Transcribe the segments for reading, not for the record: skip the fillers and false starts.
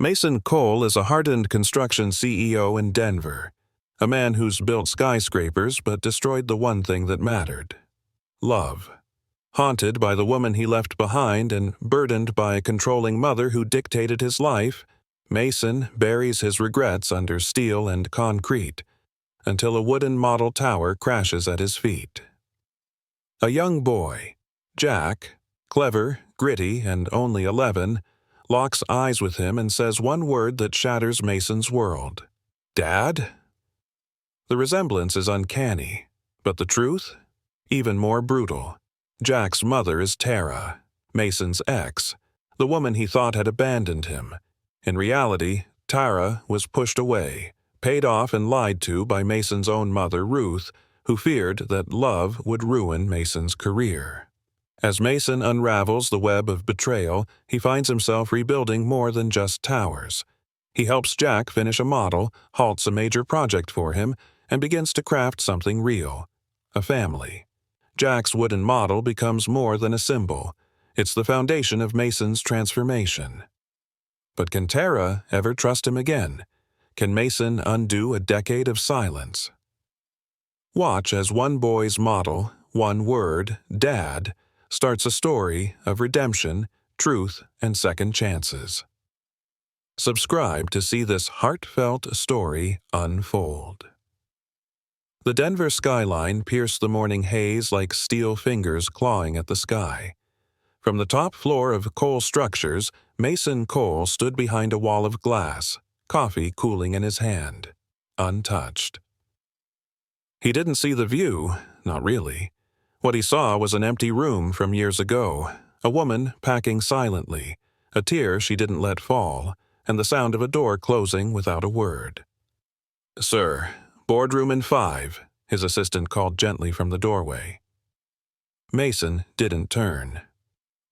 Mason Cole is a hardened construction CEO in Denver, a man who's built skyscrapers but destroyed the one thing that mattered: love. Haunted by the woman he left behind and burdened by a controlling mother who dictated his life, Mason buries his regrets under steel and concrete until a wooden model tower crashes at his feet. A young boy, Jack, clever, gritty, and only 11, locks eyes with him and says one word that shatters Mason's world: "Dad?" The resemblance is uncanny, but the truth? Even more brutal. Jack's mother is Tara, Mason's ex, the woman he thought had abandoned him. In reality, Tara was pushed away, paid off and lied to by Mason's own mother, Ruth, who feared that love would ruin Mason's career. As Mason unravels the web of betrayal, he finds himself rebuilding more than just towers. He helps Jack finish a model, halts a major project for him, and begins to craft something real: a family. Jack's wooden model becomes more than a symbol. It's the foundation of Mason's transformation. But can Tara ever trust him again? Can Mason undo a decade of silence? Watch as one boy's model, one word, Dad, starts a story of redemption, truth, and second chances. Subscribe to see this heartfelt story unfold. The Denver skyline pierced the morning haze like steel fingers clawing at the sky. From the top floor of Cole Structures, Mason Cole stood behind a wall of glass, coffee cooling in his hand, untouched. He didn't see the view, not really. What he saw was an empty room from years ago, a woman packing silently, a tear she didn't let fall, and the sound of a door closing without a word. "Sir, boardroom in 5, his assistant called gently from the doorway. Mason didn't turn.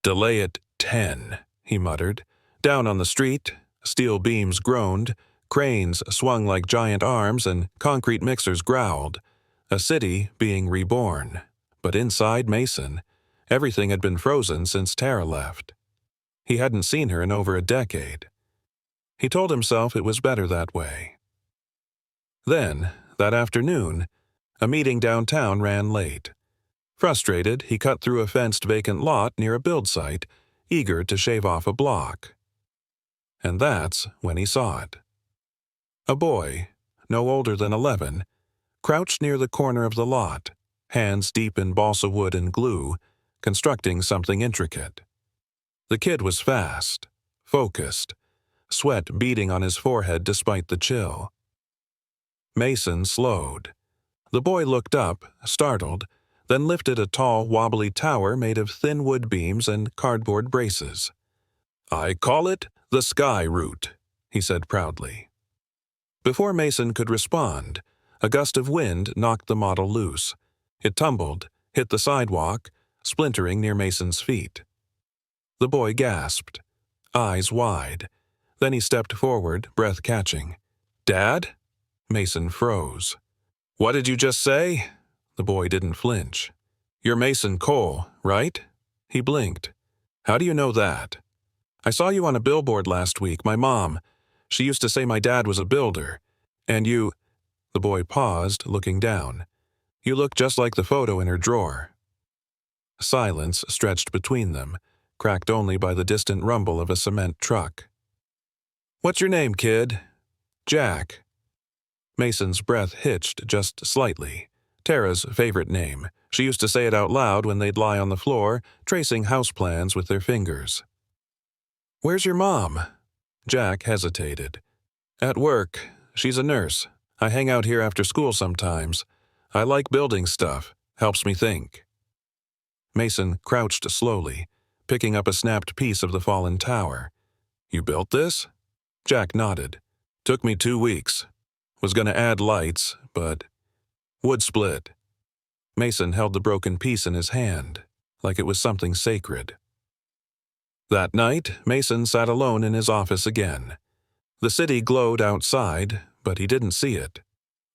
"Delay it 10, he muttered. Down on the street, steel beams groaned, cranes swung like giant arms, and concrete mixers growled. A city being reborn. But inside Mason, everything had been frozen since Tara left. He hadn't seen her in over a decade. He told himself it was better that way. Then, that afternoon, a meeting downtown ran late. Frustrated, he cut through a fenced vacant lot near a build site, eager to shave off a block. And that's when he saw it. A boy, no older than 11, crouched near the corner of the lot, hands deep in balsa wood and glue, constructing something intricate. The kid was fast, focused, sweat beading on his forehead despite the chill. Mason slowed. The boy looked up, startled, then lifted a tall, wobbly tower made of thin wood beams and cardboard braces. "I call it the Sky Route," he said proudly. Before Mason could respond, a gust of wind knocked the model loose. It tumbled, hit the sidewalk, splintering near Mason's feet. The boy gasped, eyes wide. Then he stepped forward, breath catching. "Dad?" Mason froze. "What did you just say?" The boy didn't flinch. "You're Mason Cole, right?" He blinked. "How do you know that?" "I saw you on a billboard last week. My mom. She used to say my dad was a builder. And you—" The boy paused, looking down. "You look just like the photo in her drawer." Silence stretched between them, cracked only by the distant rumble of a cement truck. "What's your name, kid?" "Jack." Mason's breath hitched just slightly. Tara's favorite name. She used to say it out loud when they'd lie on the floor, tracing house plans with their fingers. "Where's your mom?" Jack hesitated. "At work. She's a nurse. I hang out here after school sometimes. I like building stuff. Helps me think." Mason crouched slowly, picking up a snapped piece of the fallen tower. "You built this?" Jack nodded. "Took me 2 weeks. Was gonna add lights, but wood split." Mason held the broken piece in his hand, like it was something sacred. That night, Mason sat alone in his office again. The city glowed outside, but he didn't see it.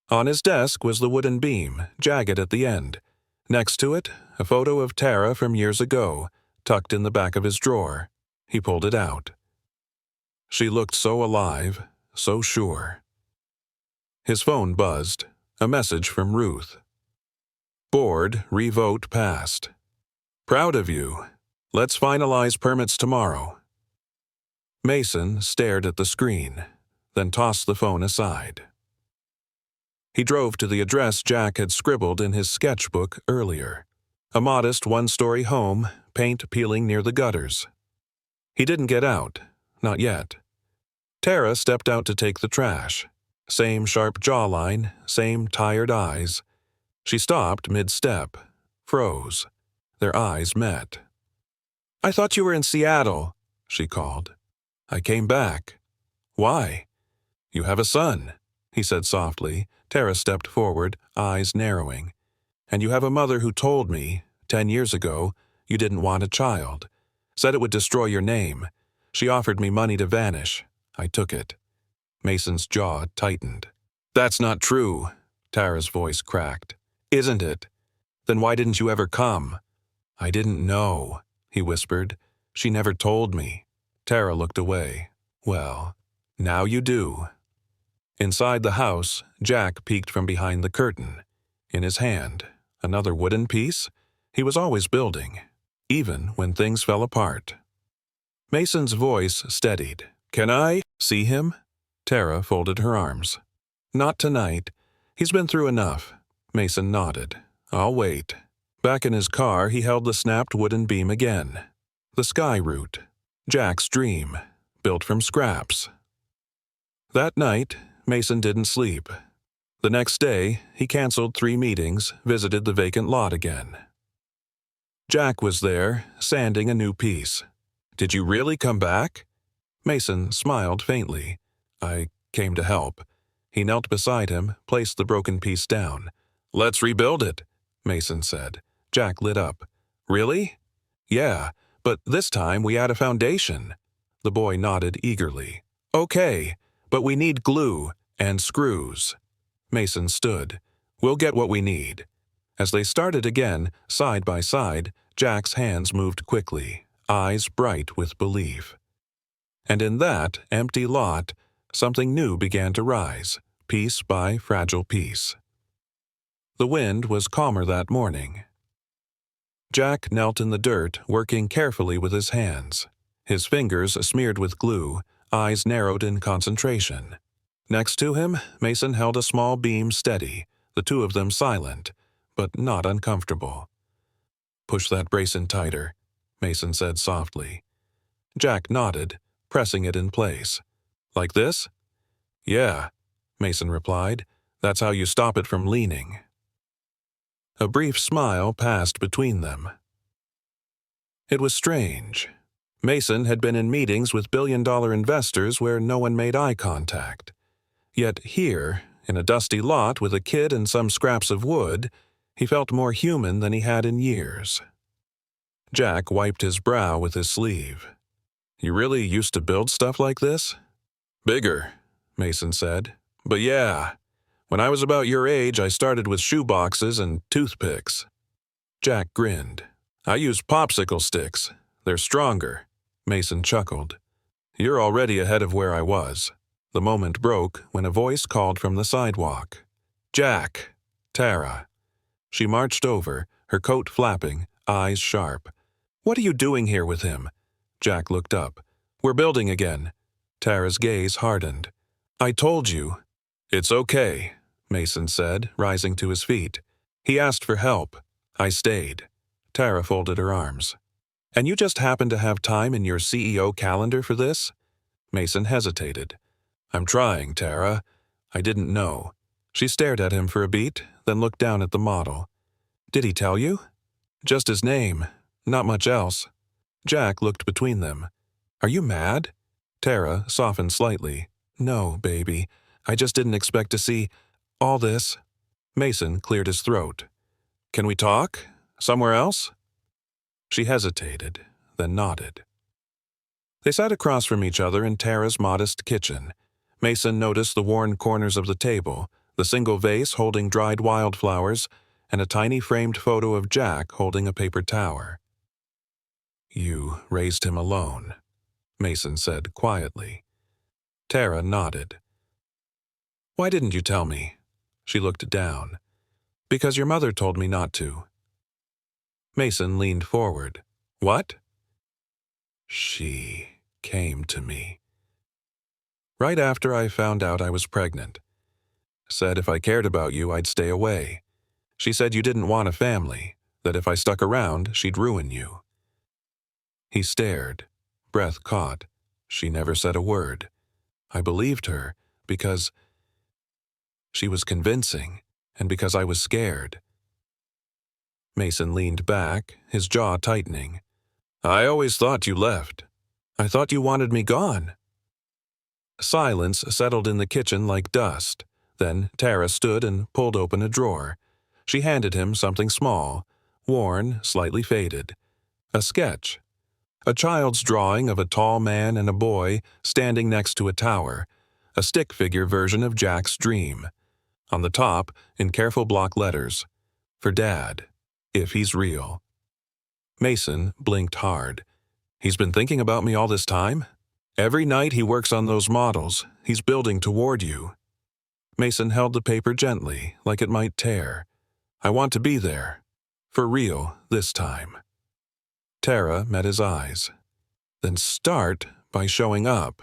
On his desk was the wooden beam, jagged at the end. Next to it, a photo of Tara from years ago, tucked in the back of his drawer. He pulled it out. She looked so alive, so sure. His phone buzzed. A message from Ruth. Board revote passed. Proud of you. Let's finalize permits tomorrow. Mason stared at the screen, then tossed the phone aside. He drove to the address Jack had scribbled in his sketchbook earlier. A modest one-story home, paint peeling near the gutters. He didn't get out, not yet. Tara stepped out to take the trash. Same sharp jawline, same tired eyes. She stopped mid-step, froze. Their eyes met. "I thought you were in Seattle," she called. "I came back." "Why?" "You have a son," he said softly. Tara stepped forward, eyes narrowing. "And you have a mother who told me, 10 years ago, you didn't want a child. Said it would destroy your name. She offered me money to vanish. I took it." Mason's jaw tightened. "That's not true," Tara's voice cracked. "Isn't it? Then why didn't you ever come?" "I didn't know," he whispered. "She never told me." Tara looked away. "Well, now you do." Inside the house, Jack peeked from behind the curtain. In his hand, another wooden piece? He was always building, even when things fell apart. Mason's voice steadied. "Can I see him?" Tara folded her arms. "Not tonight. He's been through enough." Mason nodded. "I'll wait." Back in his car, he held the snapped wooden beam again. The sky root. Jack's dream, built from scraps. That night, Mason didn't sleep. The next day, he canceled 3 meetings, visited the vacant lot again. Jack was there, sanding a new piece. "Did you really come back?" Mason smiled faintly. "I came to help." He knelt beside him, placed the broken piece down. "Let's rebuild it," Mason said. Jack lit up. "Really?" "Yeah, but this time we add a foundation." The boy nodded eagerly. "Okay, but we need glue and screws." Mason stood. "We'll get what we need." As they started again, side by side, Jack's hands moved quickly, eyes bright with belief. And in that empty lot, something new began to rise, piece by fragile piece. The wind was calmer that morning. Jack knelt in the dirt, working carefully with his hands. His fingers smeared with glue, eyes narrowed in concentration. Next to him, Mason held a small beam steady, the two of them silent, but not uncomfortable. "Push that brace in tighter," Mason said softly. Jack nodded, pressing it in place. "Like this?" "Yeah," Mason replied. "That's how you stop it from leaning." A brief smile passed between them. It was strange. Mason had been in meetings with billion-dollar investors where no one made eye contact. Yet here, in a dusty lot with a kid and some scraps of wood, he felt more human than he had in years. Jack wiped his brow with his sleeve. "You really used to build stuff like this?" "Bigger," Mason said. "But yeah, when I was about your age, I started with shoeboxes and toothpicks." Jack grinned. "I use popsicle sticks. They're stronger." Mason chuckled. "You're already ahead of where I was." The moment broke when a voice called from the sidewalk. "Jack!" Tara. She marched over, her coat flapping, eyes sharp. "What are you doing here with him?" Jack looked up. "We're building again." Tara's gaze hardened. "I told you." "It's okay," Mason said, rising to his feet. "He asked for help. I stayed." Tara folded her arms. "And you just happen to have time in your CEO calendar for this?" Mason hesitated. "I'm trying, Tara. I didn't know." She stared at him for a beat, then looked down at the model. "Did he tell you?" "Just his name. Not much else." Jack looked between them. "Are you mad?" Tara softened slightly. "No, baby. I just didn't expect to see all this." Mason cleared his throat. "Can we talk? Somewhere else?" She hesitated, then nodded. They sat across from each other in Tara's modest kitchen. Mason noticed the worn corners of the table, the single vase holding dried wildflowers, and a tiny framed photo of Jack holding a paper tower. "You raised him alone," Mason said quietly. Tara nodded. Why didn't you tell me? She looked down. Because your mother told me not to. Mason leaned forward. What? She came to me. Right after I found out I was pregnant. Said if I cared about you, I'd stay away. She said you didn't want a family, that if I stuck around, she'd ruin you. He stared, breath caught. She never said a word. I believed her because she was convincing, and because I was scared. Mason leaned back, his jaw tightening. I always thought you left. I thought you wanted me gone. Silence settled in the kitchen like dust. Then Tara stood and pulled open a drawer. She handed him something small, worn, slightly faded. A sketch. A child's drawing of a tall man and a boy standing next to a tower. A stick figure version of Jack's dream. On the top, in careful block letters, for Dad, if he's real. Mason blinked hard. He's been thinking about me all this time? Every night he works on those models, he's building toward you. Mason held the paper gently, like it might tear. I want to be there. For real, this time. Tara met his eyes. Then start by showing up.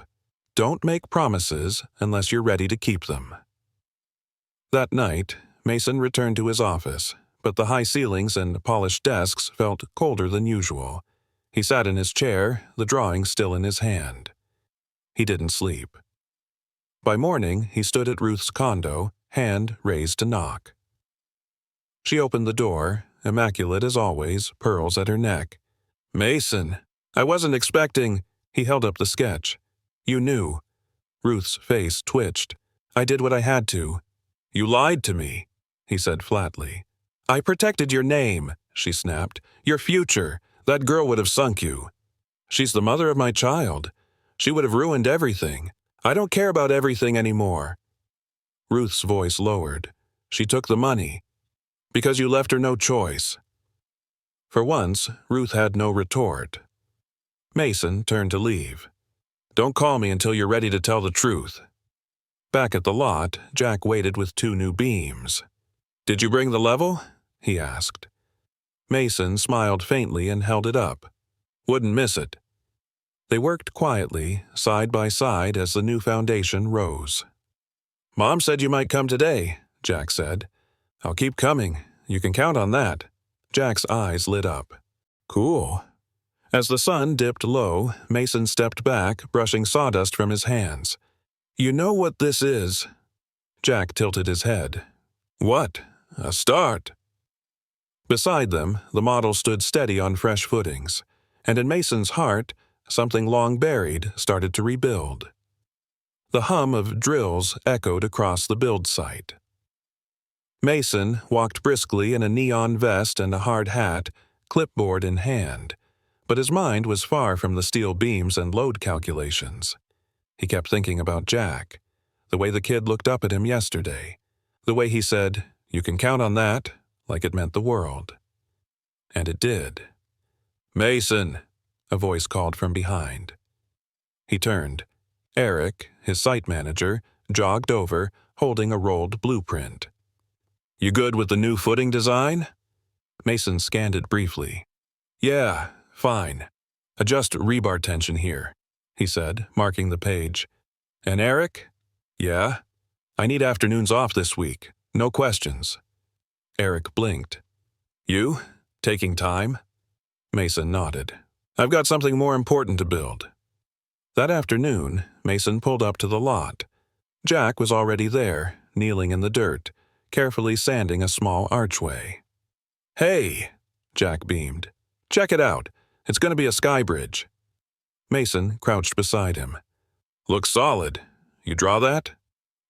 Don't make promises unless you're ready to keep them. That night, Mason returned to his office, but the high ceilings and polished desks felt colder than usual. He sat in his chair, the drawing still in his hand. He didn't sleep. By morning, he stood at Ruth's condo, hand raised to knock. She opened the door, immaculate as always, pearls at her neck. Mason, I wasn't expecting. He held up the sketch. You knew. Ruth's face twitched. I did what I had to. You lied to me, he said flatly. I protected your name, she snapped. Your future. That girl would have sunk you. She's the mother of my child. She would have ruined everything. I don't care about everything anymore. Ruth's voice lowered. She took the money. Because you left her no choice. For once, Ruth had no retort. Mason turned to leave. Don't call me until you're ready to tell the truth. Back at the lot, Jack waited with 2 new beams. Did you bring the level? He asked. Mason smiled faintly and held it up. Wouldn't miss it. They worked quietly, side by side as the new foundation rose. Mom said you might come today, Jack said. I'll keep coming. You can count on that. Jack's eyes lit up. Cool. As the sun dipped low, Mason stepped back, brushing sawdust from his hands. You know what this is? Jack tilted his head. What? A start. Beside them, the model stood steady on fresh footings, and in Mason's heart, something long buried started to rebuild. The hum of drills echoed across the build site. Mason walked briskly in a neon vest and a hard hat, clipboard in hand, but his mind was far from the steel beams and load calculations. He kept thinking about Jack, the way the kid looked up at him yesterday, the way he said, "You can count on that," like it meant the world. And it did. Mason, a voice called from behind. He turned. Eric, his site manager, jogged over, holding a rolled blueprint. You good with the new footing design? Mason scanned it briefly. Yeah, fine. Adjust rebar tension here, he said, marking the page. And Eric? Yeah? I need afternoons off this week. No questions. Eric blinked. You? Taking time? Mason nodded. I've got something more important to build. That afternoon, Mason pulled up to the lot. Jack was already there, kneeling in the dirt, carefully sanding a small archway. Hey, Jack beamed. Check it out. It's going to be a sky bridge. Mason crouched beside him. Looks solid. You draw that?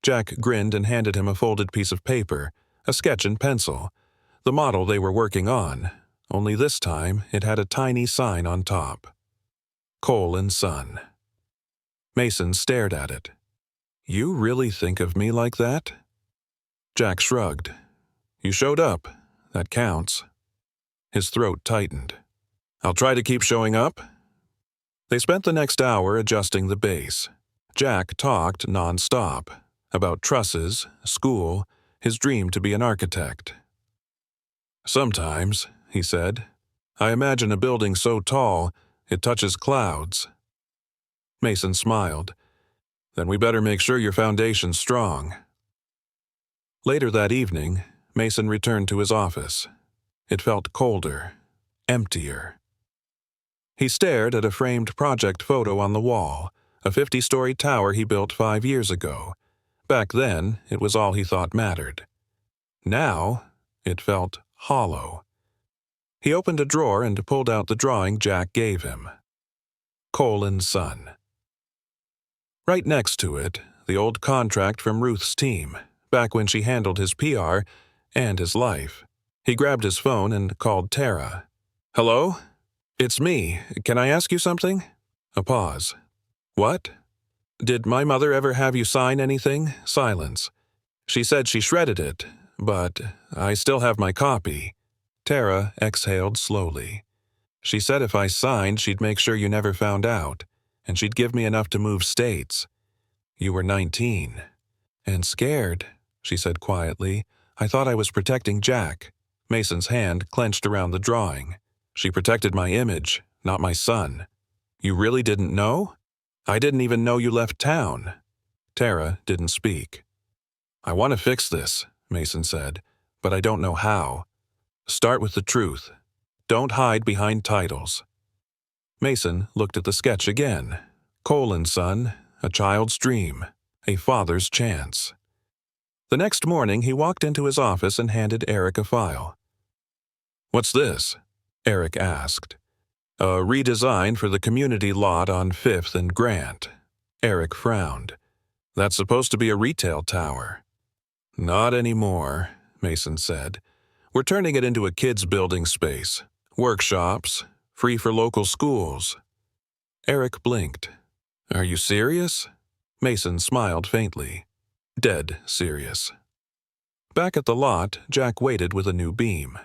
Jack grinned and handed him a folded piece of paper, a sketch and pencil, the model they were working on, only this time it had a tiny sign on top. Coal and Son. Mason stared at it. You really think of me like that? Jack shrugged. You showed up. That counts. His throat tightened. I'll try to keep showing up. They spent the next hour adjusting the base. Jack talked non-stop about trusses, school, his dream to be an architect. "Sometimes," he said, "I imagine a building so tall it touches clouds." Mason smiled. "Then we better make sure your foundation's strong." Later that evening, Mason returned to his office. It felt colder, emptier. He stared at a framed project photo on the wall, a 50-story tower he built 5 years ago. Back then, it was all he thought mattered. Now, it felt hollow. He opened a drawer and pulled out the drawing Jack gave him. Son. Right next to it, the old contract from Ruth's team, back when she handled his PR and his life. He grabbed his phone and called Tara. "Hello? It's me. Can I ask you something?" A pause. "What? Did my mother ever have you sign anything?" Silence. "She said she shredded it, but I still have my copy." Tara exhaled slowly. "She said if I signed, she'd make sure you never found out, and she'd give me enough to move states. You were 19. And scared," she said quietly. "I thought I was protecting Jack." Mason's hand clenched around the drawing. "She protected my image, not my son." "You really didn't know?" "I didn't even know you left town." Tara didn't speak. "I want to fix this," Mason said, "but I don't know how. Start with the truth. Don't hide behind titles." Mason looked at the sketch again. Son, a child's dream, a father's chance. The next morning, he walked into his office and handed Eric a file. "What's this?" Eric asked. "A redesign for the community lot on 5th and Grant." Eric frowned. "That's supposed to be a retail tower." "Not anymore," Mason said. "We're turning it into a kids' building space. Workshops, free for local schools." Eric blinked. "Are you serious?" Mason smiled faintly. Dead serious. Back at the lot, Jack waited with a new beam.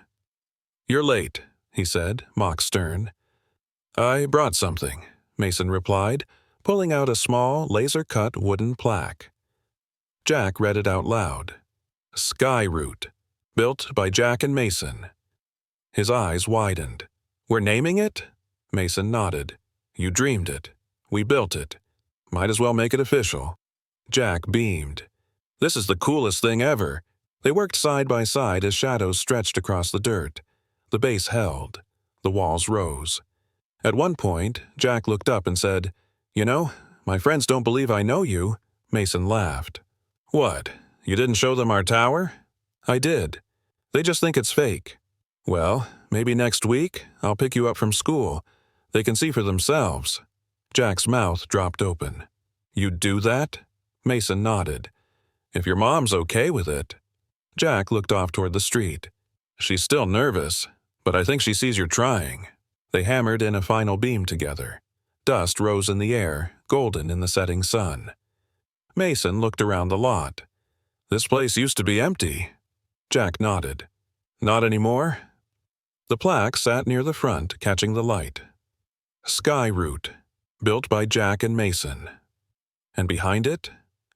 "You're late," he said, mock stern. "I brought something," Mason replied, pulling out a small, laser-cut wooden plaque. Jack read it out loud. "Sky Route, built by Jack and Mason." His eyes widened. "We're naming it?" Mason nodded. "You dreamed it. We built it. Might as well make it official." Jack beamed. "This is the coolest thing ever." They worked side by side as shadows stretched across the dirt. The base held. The walls rose. At one point, Jack looked up and said, "You know, my friends don't believe I know you." Mason laughed. "What, you didn't show them our tower?" "I did. They just think it's fake." "Well, maybe next week I'll pick you up from school. They can see for themselves." Jack's mouth dropped open. "You'd do that?" Mason nodded. "If your mom's okay with it." Jack looked off toward the street. "She's still nervous, but I think she sees you're trying." They hammered in a final beam together. Dust rose in the air, golden in the setting sun. Mason looked around the lot. "This place used to be empty." Jack nodded. "Not anymore?" The plaque sat near the front, catching the light. "Sky Route, built by Jack and Mason." And behind it,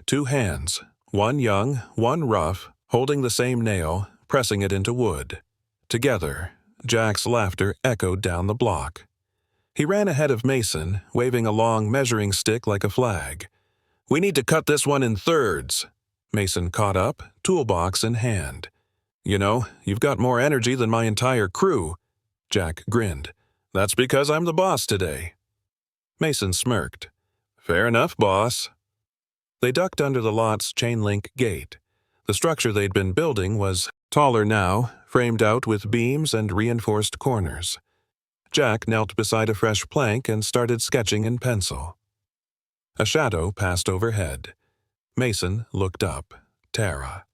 2 hands, one young, one rough, holding the same nail, pressing it into wood. Together, Jack's laughter echoed down the block. He ran ahead of Mason, waving a long measuring stick like a flag. "We need to cut this one in thirds." Mason caught up, toolbox in hand. "You know, you've got more energy than my entire crew." Jack grinned. "That's because I'm the boss today." Mason smirked. "Fair enough, boss." They ducked under the lot's chain-link gate. The structure they'd been building was taller now, framed out with beams and reinforced corners. Jack knelt beside a fresh plank and started sketching in pencil. A shadow passed overhead. Mason looked up. Tara.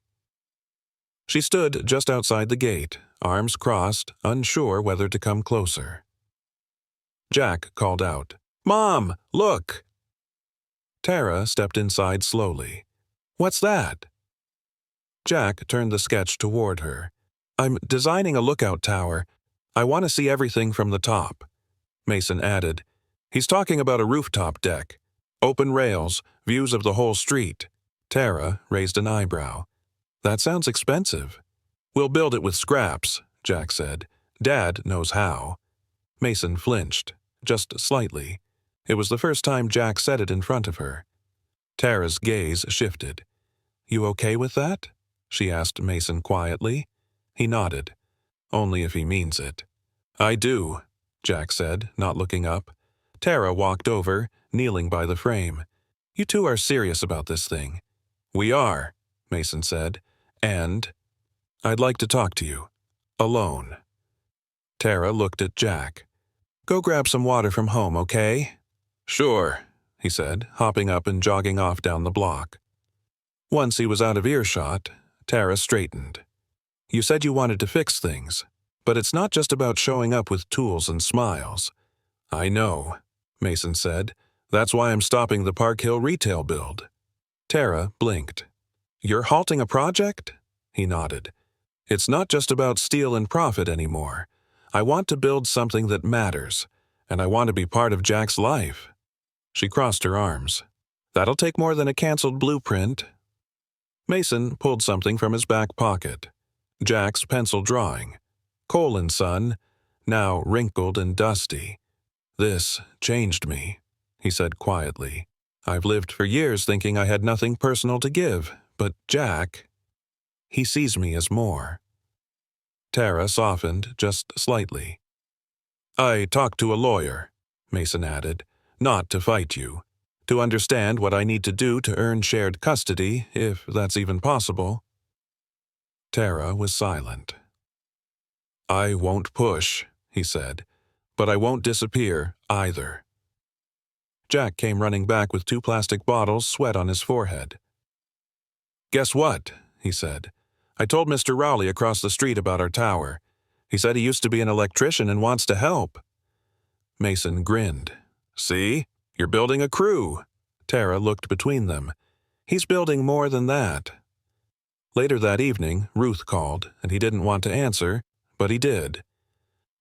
She stood just outside the gate, arms crossed, unsure whether to come closer. Jack called out, "Mom, look!" Tara stepped inside slowly. "What's that?" Jack turned the sketch toward her. "I'm designing a lookout tower. I want to see everything from the top." Mason added, "He's talking about a rooftop deck. Open rails, views of the whole street. Tara raised an eyebrow. That sounds expensive. We'll build it with scraps, Jack said. Dad knows how. Mason flinched, just slightly. It was the first time Jack said it in front of her. Tara's gaze shifted. You okay with that? She asked Mason quietly. He nodded. Only if he means it. I do, Jack said, not looking up. Tara walked over, kneeling by the frame. You two are serious about this thing. We are, Mason said. And I'd like to talk to you. Alone. Tara looked at Jack. Go grab some water from home, okay? Sure, he said, hopping up and jogging off down the block. Once he was out of earshot, Tara straightened. You said you wanted to fix things, but it's not just about showing up with tools and smiles. I know, Mason said. That's why I'm stopping the Park Hill retail build. Tara blinked. You're halting a project? He nodded. It's not just about steal and profit anymore. I want to build something that matters, and I want to be part of Jack's life. She crossed her arms. That'll take more than a canceled blueprint. Mason pulled something from his back pocket. Jack's pencil drawing. Cole & Son, now wrinkled and dusty. This changed me, he said quietly. I've lived for years thinking I had nothing personal to give, but Jack, he sees me as more. Tara softened just slightly. I talked to a lawyer, Mason added, not to fight you, to understand what I need to do to earn shared custody, if that's even possible. Tara was silent. I won't push, he said, but I won't disappear either. Jack came running back with 2 plastic bottles, sweat on his forehead. Guess what? He said. I told Mr. Rowley across the street about our tower. He said he used to be an electrician and wants to help. Mason grinned. See? You're building a crew. Tara looked between them. He's building more than that. Later that evening, Ruth called, and he didn't want to answer, but he did.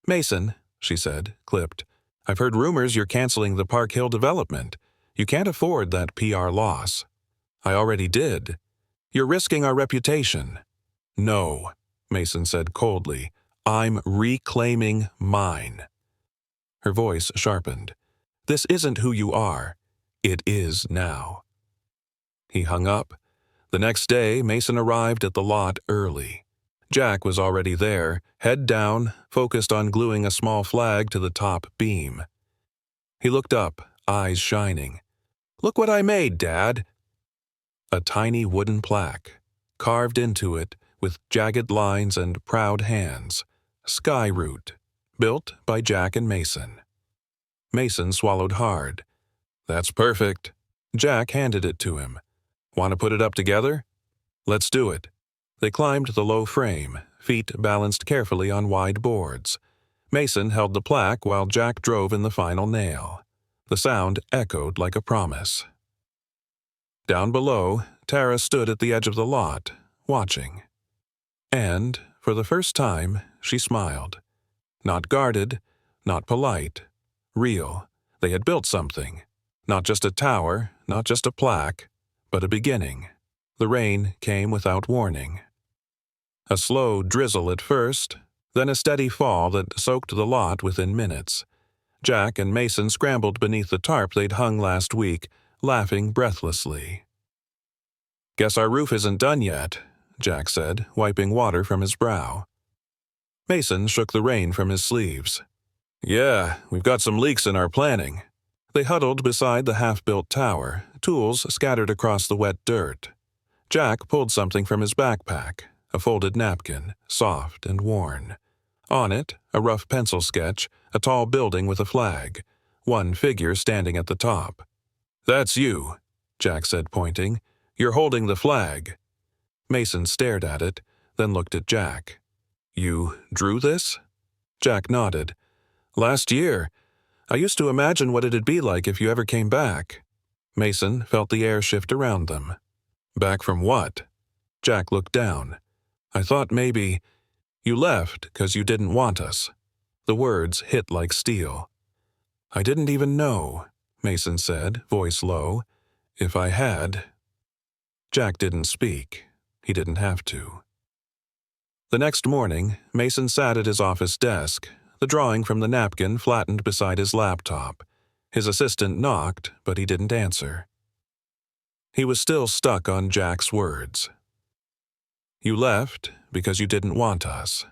Mason, she said, clipped, I've heard rumors you're canceling the Park Hill development. You can't afford that PR loss. I already did. You're risking our reputation. No, Mason said coldly. I'm reclaiming mine. Her voice sharpened. This isn't who you are. It is now. He hung up. The next day, Mason arrived at the lot early. Jack was already there, head down, focused on gluing a small flag to the top beam. He looked up, eyes shining. Look what I made, Dad. A tiny wooden plaque, carved into it with jagged lines and proud hands. Skyroot, built by Jack and Mason. Mason swallowed hard. That's perfect. Jack handed it to him. Want to put it up together? Let's do it. They climbed the low frame, feet balanced carefully on wide boards. Mason held the plaque while Jack drove in the final nail. The sound echoed like a promise. Down below, Tara stood at the edge of the lot, watching. And, for the first time, she smiled. Not guarded, not polite. Real. They had built something. Not just a tower, not just a plaque, but a beginning. The rain came without warning. A slow drizzle at first, then a steady fall that soaked the lot within minutes. Jack and Mason scrambled beneath the tarp they'd hung last week, laughing breathlessly. Guess our roof isn't done yet, Jack said, wiping water from his brow. Mason shook the rain from his sleeves. Yeah, we've got some leaks in our planning. They huddled beside the half-built tower, tools scattered across the wet dirt. Jack pulled something from his backpack, a folded napkin, soft and worn. On it, a rough pencil sketch, a tall building with a flag, one figure standing at the top. That's you, Jack said, pointing. You're holding the flag. Mason stared at it, then looked at Jack. You drew this? Jack nodded. Last year. I used to imagine what it'd be like if you ever came back. Mason felt the air shift around them. Back from what? Jack looked down. I thought maybe you left 'cause you didn't want us. The words hit like steel. I didn't even know, Mason said, voice low. "If I had." Jack didn't speak. He didn't have to. The next morning, Mason sat at his office desk, the drawing from the napkin flattened beside his laptop. His assistant knocked, but he didn't answer. He was still stuck on Jack's words. "You left because you didn't want us."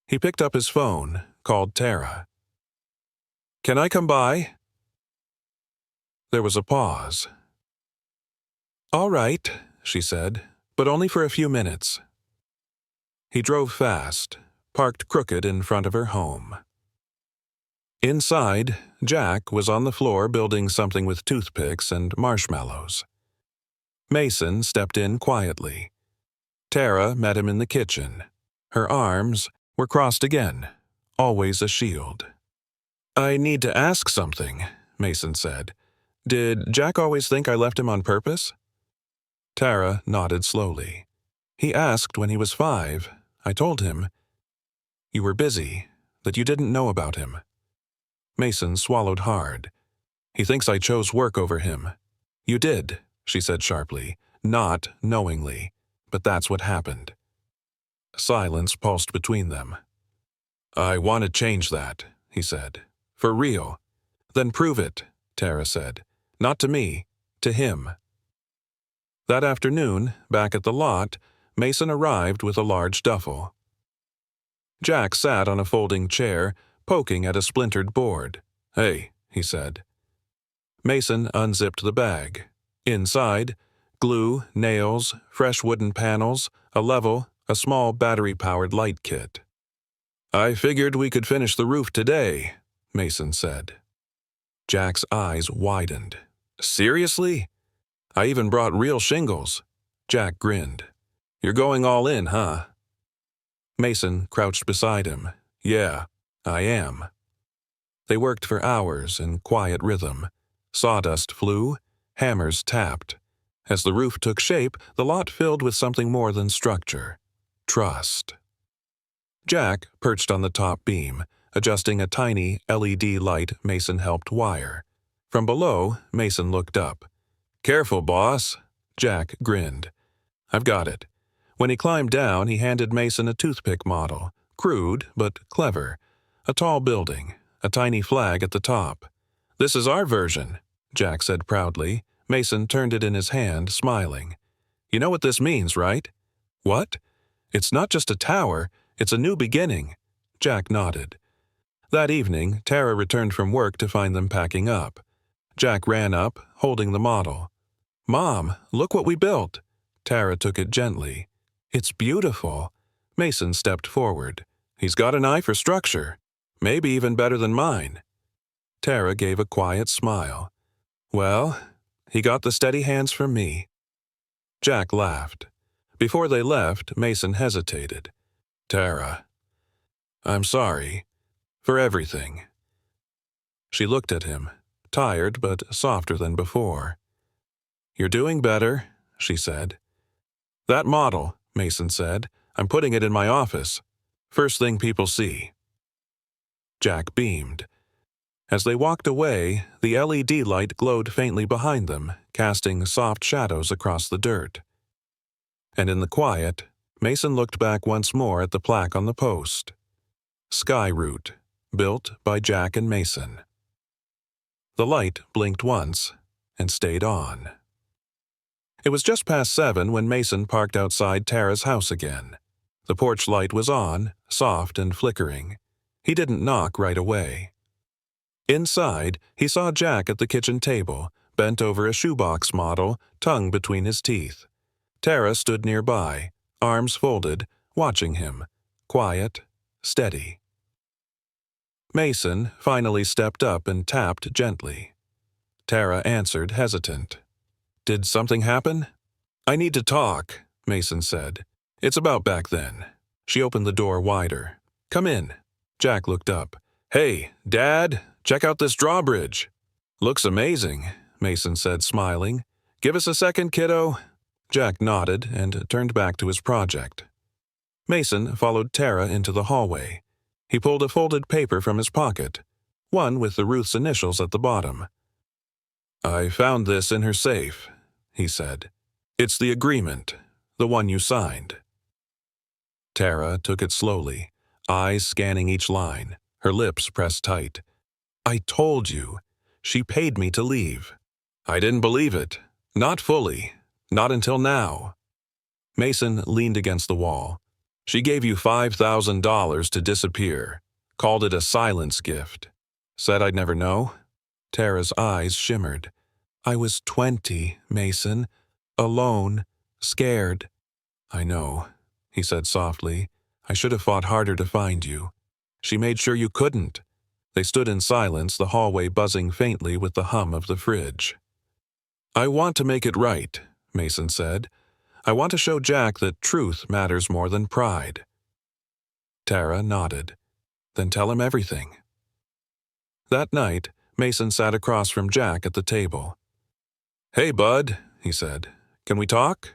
He picked up his phone, called Tara. "Can I come by?" There was a pause. "All right," she said, "but only for a few minutes." He drove fast, parked crooked in front of her home. Inside, Jack was on the floor building something with toothpicks and marshmallows. Mason stepped in quietly. Tara met him in the kitchen. Her arms were crossed again, always a shield. "I need to ask something," Mason said. "Did Jack always think I left him on purpose?" Tara nodded slowly. "He asked when he was 5. I told him. You were busy, that you didn't know about him." Mason swallowed hard. "He thinks I chose work over him." "You did," she said sharply, "not knowingly. But that's what happened." Silence pulsed between them. "I want to change that," he said. "For real." "Then prove it," Tara said. "Not to me, to him." That afternoon, back at the lot, Mason arrived with a large duffel. Jack sat on a folding chair, poking at a splintered board. "Hey," he said. Mason unzipped the bag. Inside, glue, nails, fresh wooden panels, a level, a small battery-powered light kit. "I figured we could finish the roof today," Mason said. Jack's eyes widened. "Seriously? I even brought real shingles." Jack grinned. "You're going all in, huh?" Mason crouched beside him. "Yeah, I am." They worked for hours in quiet rhythm. Sawdust flew, hammers tapped. As the roof took shape, the lot filled with something more than structure. Trust. Jack perched on the top beam, adjusting a tiny LED light Mason helped wire. From below, Mason looked up. "Careful, boss." Jack grinned. "I've got it." When he climbed down, he handed Mason a toothpick model, crude but clever. A tall building, a tiny flag at the top. "This is our version," Jack said proudly. Mason turned it in his hand, smiling. "You know what this means, right?" "What?" "It's not just a tower, it's a new beginning." Jack nodded. That evening, Tara returned from work to find them packing up. Jack ran up, holding the model. "Mom, look what we built." Tara took it gently. "It's beautiful." Mason stepped forward. "He's got an eye for structure. Maybe even better than mine." Tara gave a quiet smile. "Well, he got the steady hands from me." Jack laughed. Before they left, Mason hesitated. "Tara, I'm sorry. For everything." She looked at him, tired but softer than before. "You're doing better," she said. "That model," Mason said, "I'm putting it in my office. First thing people see." Jack beamed. As they walked away, the LED light glowed faintly behind them, casting soft shadows across the dirt. And in the quiet, Mason looked back once more at the plaque on the post. Sky Route, built by Jack and Mason. The light blinked once and stayed on. It was just past 7 when Mason parked outside Tara's house again. The porch light was on, soft and flickering. He didn't knock right away. Inside, he saw Jack at the kitchen table, bent over a shoebox model, tongue between his teeth. Tara stood nearby, arms folded, watching him, quiet, steady. Mason finally stepped up and tapped gently. Tara answered, hesitant. "Did something happen?" "I need to talk," Mason said. "It's about back then." She opened the door wider. "Come in." Jack looked up. "Hey, Dad, check out this drawbridge." "Looks amazing," Mason said, smiling. "Give us a second, kiddo." Jack nodded and turned back to his project. Mason followed Tara into the hallway. He pulled a folded paper from his pocket, one with the Ruth's initials at the bottom. "I found this in her safe," he said. "It's the agreement, the one you signed." Tara took it slowly, eyes scanning each line, her lips pressed tight. "I told you. She paid me to leave." "I didn't believe it. Not fully. Not until now." Mason leaned against the wall. "She gave you $5,000 to disappear. Called it a silence gift. Said I'd never know?" Tara's eyes shimmered. "I was 20, Mason. Alone. Scared." "I know," he said softly. "I should have fought harder to find you. She made sure you couldn't." They stood in silence, the hallway buzzing faintly with the hum of the fridge. "I want to make it right," Mason said. "I want to show Jack that truth matters more than pride." Tara nodded. "Then tell him everything." That night, Mason sat across from Jack at the table. "Hey, bud," he said. "Can we talk?"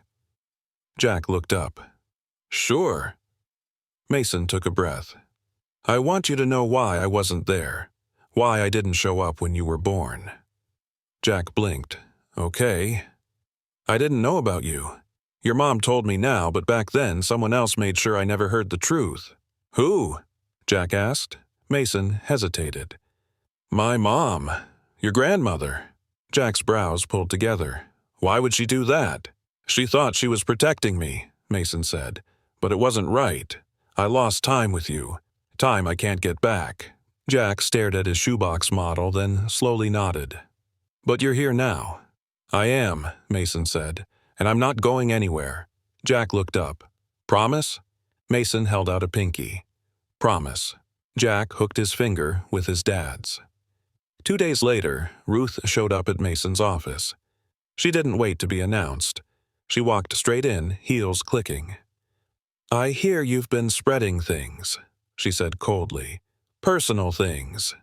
Jack looked up. "Sure." Mason took a breath. "I want you to know why I wasn't there. Why I didn't show up when you were born." Jack blinked. "Okay." "I didn't know about you. Your mom told me now, but back then someone else made sure I never heard the truth." "Who?" Jack asked. Mason hesitated. "My mom. Your grandmother." Jack's brows pulled together. "Why would she do that?" "She thought she was protecting me," Mason said. "But it wasn't right. I lost time with you. Time I can't get back." Jack stared at his shoebox model, then slowly nodded. "But you're here now." "I am," Mason said, "and I'm not going anywhere." Jack looked up. "Promise?" Mason held out a pinky. "Promise." Jack hooked his finger with his dad's. 2 days later, Ruth showed up at Mason's office. She didn't wait to be announced. She walked straight in, heels clicking. "I hear you've been spreading things," she said coldly. "Personal things."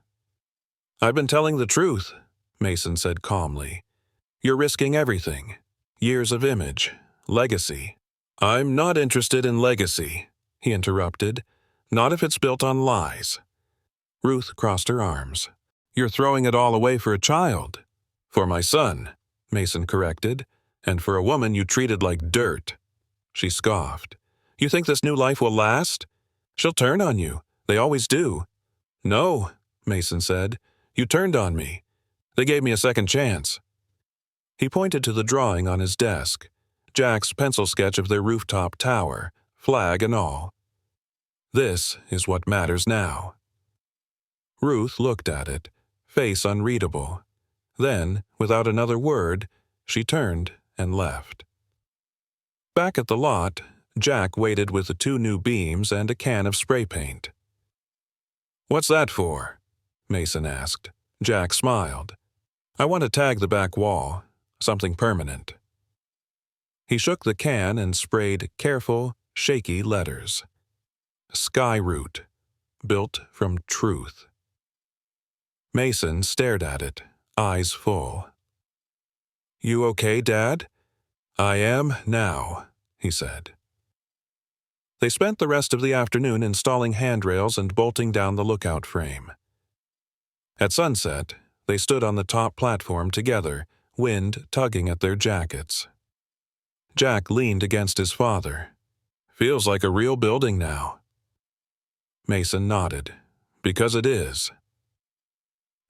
"I've been telling the truth," Mason said calmly. "You're risking everything. Years of image, legacy." "I'm not interested in legacy," he interrupted. "Not if it's built on lies." Ruth crossed her arms. "You're throwing it all away for a child." "For my son," Mason corrected. "And for a woman you treated like dirt." She scoffed. "You think this new life will last? She'll turn on you. They always do." "No," Mason said. "You turned on me. They gave me a second chance." He pointed to the drawing on his desk, Jack's pencil sketch of their rooftop tower, flag and all. "This is what matters now." Ruth looked at it, face unreadable. Then, without another word, she turned and left. Back at the lot, Jack waited with the 2 new beams and a can of spray paint. "What's that for?" Mason asked. Jack smiled. "I want to tag the back wall. Something permanent." He shook the can and sprayed careful, shaky letters. Skyroot, built from truth. Mason stared at it, eyes full. "You okay, Dad?" "I am now," he said. They spent the rest of the afternoon installing handrails and bolting down the lookout frame. At sunset, they stood on the top platform together, wind tugging at their jackets. Jack leaned against his father. "Feels like a real building now." Mason nodded. "Because it is."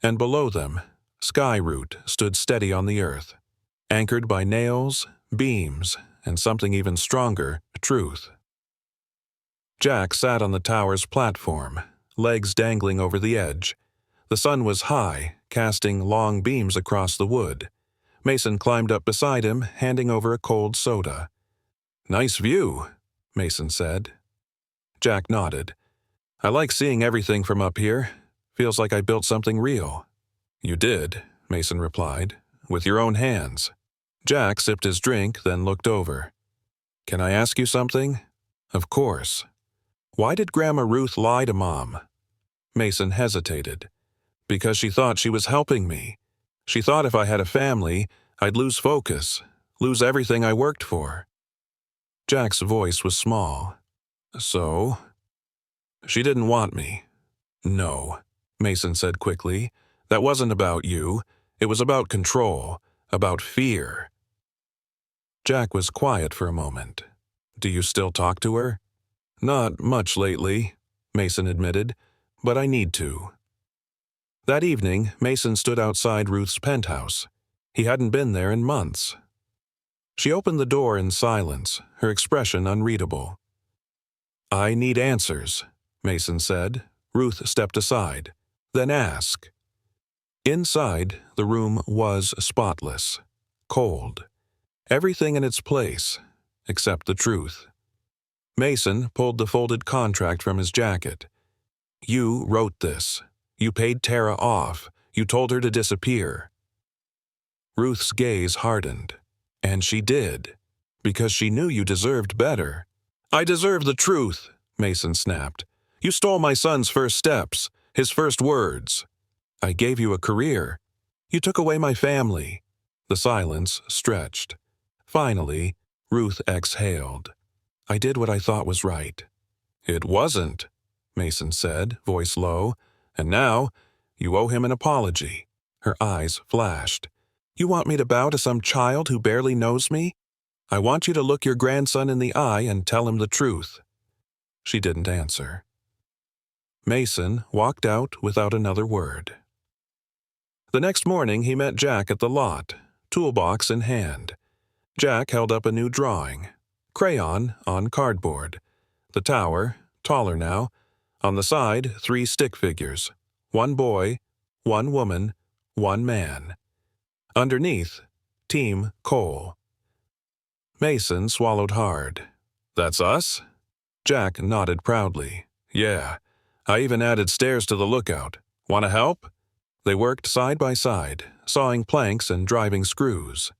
And below them, Skyroot stood steady on the earth, anchored by nails, beams, and something even stronger, truth. Jack sat on the tower's platform, legs dangling over the edge. The sun was high, casting long beams across the wood. Mason climbed up beside him, handing over a cold soda. "Nice view," Mason said. Jack nodded. "I like seeing everything from up here. Feels like I built something real." "You did," Mason replied, "with your own hands." Jack sipped his drink, then looked over. "Can I ask you something?" "Of course." "Why did Grandma Ruth lie to Mom?" Mason hesitated. "Because she thought she was helping me. She thought if I had a family, I'd lose focus, lose everything I worked for." Jack's voice was small. "So?" "She didn't want me." "No," Mason said quickly. "That wasn't about you. It was about control, about fear. Jack was quiet for a moment. Do you still talk to her? Not much lately, Mason admitted, but I need to. That evening, Mason stood outside Ruth's penthouse. He hadn't been there in months. She opened the door in silence, her expression unreadable. I need answers, Mason said. Ruth stepped aside. Then ask. Inside, the room was spotless, cold. Everything in its place, except the truth. Mason pulled the folded contract from his jacket. You wrote this. You paid Tara off. You told her to disappear. Ruth's gaze hardened. And she did, because she knew you deserved better. I deserve the truth, Mason snapped. You stole my son's first steps, his first words. I gave you a career. You took away my family. The silence stretched. Finally, Ruth exhaled. I did what I thought was right. It wasn't, Mason said, voice low. And now, you owe him an apology. Her eyes flashed. You want me to bow to some child who barely knows me? I want you to look your grandson in the eye and tell him the truth. She didn't answer. Mason walked out without another word. The next morning he met Jack at the lot, toolbox in hand. Jack held up a new drawing, crayon on cardboard. The tower, taller now. On the side, 3 stick figures. 1 boy, 1 woman, 1 man. Underneath, Team Cole. Mason swallowed hard. That's us? Jack nodded proudly. Yeah. I even added stairs to the lookout. Want to help? They worked side by side, sawing planks and driving screws.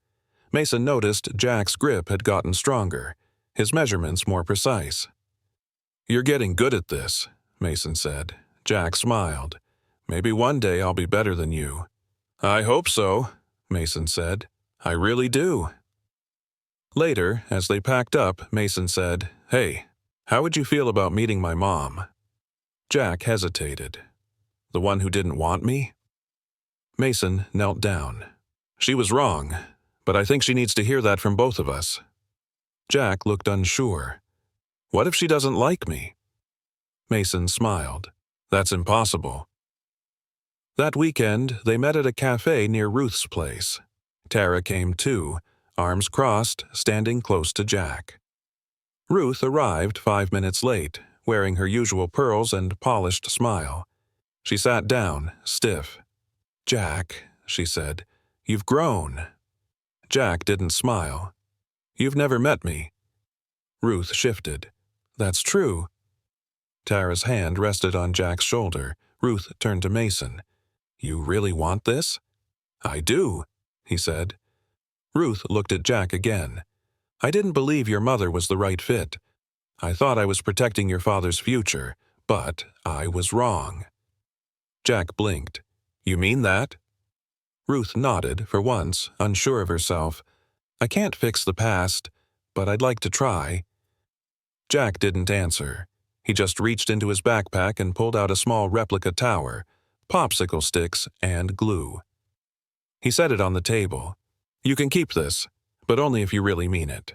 Mason noticed Jack's grip had gotten stronger, his measurements more precise. You're getting good at this, Mason said. Jack smiled. Maybe one day I'll be better than you. I hope so, Mason said. I really do. Later, as they packed up, Mason said, Hey, how would you feel about meeting my mom? Jack hesitated. The one who didn't want me? Mason knelt down. She was wrong, but I think she needs to hear that from both of us. Jack looked unsure. What if she doesn't like me? Mason smiled. That's impossible. That weekend, they met at a cafe near Ruth's place. Tara came too, arms crossed, standing close to Jack. Ruth arrived 5 minutes late, wearing her usual pearls and polished smile. She sat down, stiff. Jack, she said, you've grown. Jack didn't smile. You've never met me. Ruth shifted. That's true. Tara's hand rested on Jack's shoulder. Ruth turned to Mason. You really want this? I do, he said. Ruth looked at Jack again. I didn't believe your mother was the right fit. I thought I was protecting your father's future, but I was wrong. Jack blinked. You mean that? Ruth nodded, for once, unsure of herself. I can't fix the past, but I'd like to try. Jack didn't answer. He just reached into his backpack and pulled out a small replica tower, popsicle sticks, and glue. He set it on the table. You can keep this, but only if you really mean it.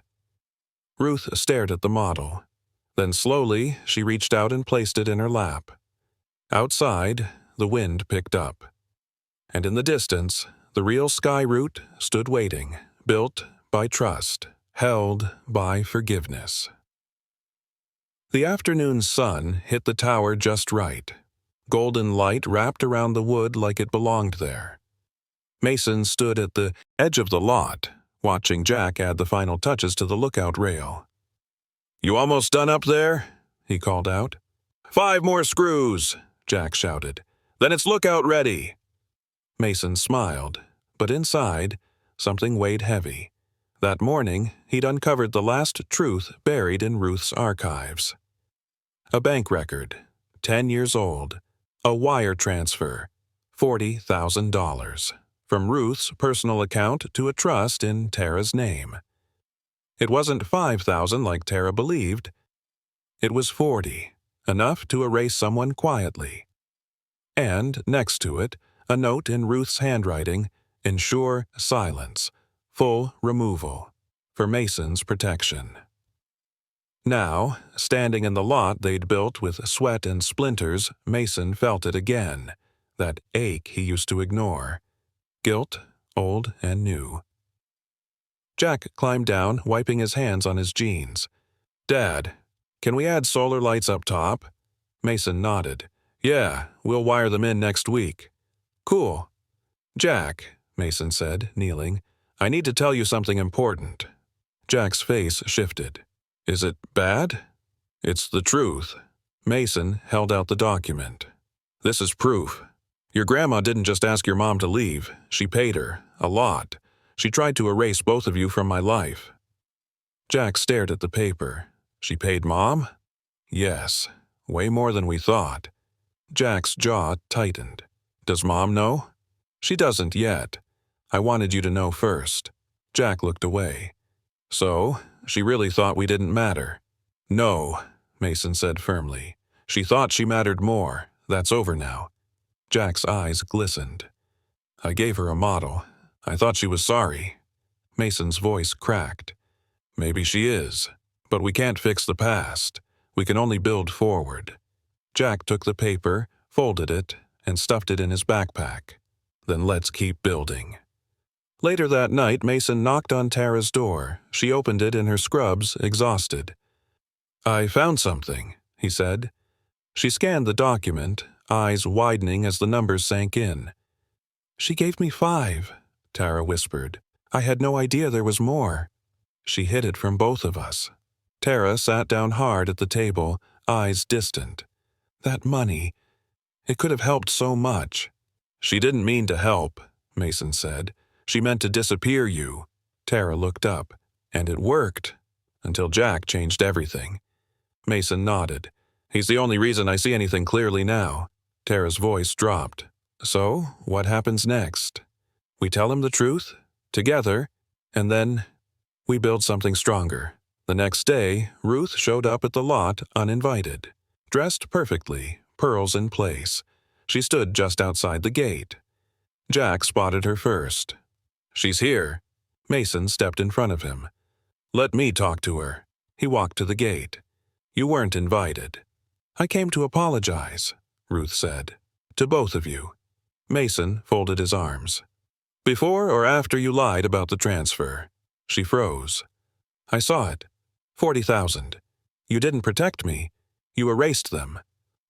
Ruth stared at the model. Then slowly, she reached out and placed it in her lap. Outside, the wind picked up. And in the distance, the real sky root stood waiting, built by trust, held by forgiveness. The afternoon sun hit the tower just right. Golden light wrapped around the wood like it belonged there. Mason stood at the edge of the lot, watching Jack add the final touches to the lookout rail. You almost done up there? He called out. 5 more screws, Jack shouted. Then it's lookout ready. Mason smiled, but inside, something weighed heavy. That morning, he'd uncovered the last truth buried in Ruth's archives. A bank record, 10 years old, a wire transfer, $40,000, from Ruth's personal account to a trust in Tara's name. It wasn't $5,000 like Tara believed. It was $40,000, enough to erase someone quietly. And, next to it, a note in Ruth's handwriting, ensure silence, full removal, for Mason's protection. Now, standing in the lot they'd built with sweat and splinters, Mason felt it again, that ache he used to ignore. Guilt, old and new. Jack climbed down, wiping his hands on his jeans. "Dad, can we add solar lights up top?" Mason nodded. "Yeah, we'll wire them in next week." "Cool." "Jack," Mason said, kneeling, "I need to tell you something important." Jack's face shifted. "Is it bad?" "It's the truth." Mason held out the document. "This is proof. Your grandma didn't just ask your mom to leave. She paid her. A lot. She tried to erase both of you from my life." Jack stared at the paper. "She paid Mom?" "Yes. Way more than we thought." Jack's jaw tightened. "Does Mom know?" "She doesn't yet. I wanted you to know first." Jack looked away. "So, she really thought we didn't matter?" "No," Mason said firmly. "She thought she mattered more. That's over now." Jack's eyes glistened. "I gave her a model. I thought she was sorry." Mason's voice cracked. "Maybe she is. But we can't fix the past. We can only build forward." Jack took the paper, folded it, and stuffed it in his backpack. "Then let's keep building." Later that night, Mason knocked on Tara's door. She opened it in her scrubs, exhausted. "I found something," he said. She scanned the document, eyes widening as the numbers sank in. "She gave me 5, Tara whispered. "I had no idea there was more." "She hid it from both of us." Tara sat down hard at the table, eyes distant. "That money, it could have helped so much." "She didn't mean to help," Mason said. "She meant to disappear you." Tara looked up. "And it worked. Until Jack changed everything." Mason nodded. "He's the only reason I see anything clearly now." Tara's voice dropped. "So, what happens next?" "We tell him the truth, together, and then we build something stronger." The next day, Ruth showed up at the lot uninvited. Dressed perfectly, pearls in place. She stood just outside the gate. Jack spotted her first. "She's here." Mason stepped in front of him. "Let me talk to her." He walked to the gate. "You weren't invited." "I came to apologize," Ruth said. "To both of you." Mason folded his arms. "Before or after you lied about the transfer?" She froze. "I saw it. 40,000. You didn't protect me. You erased them."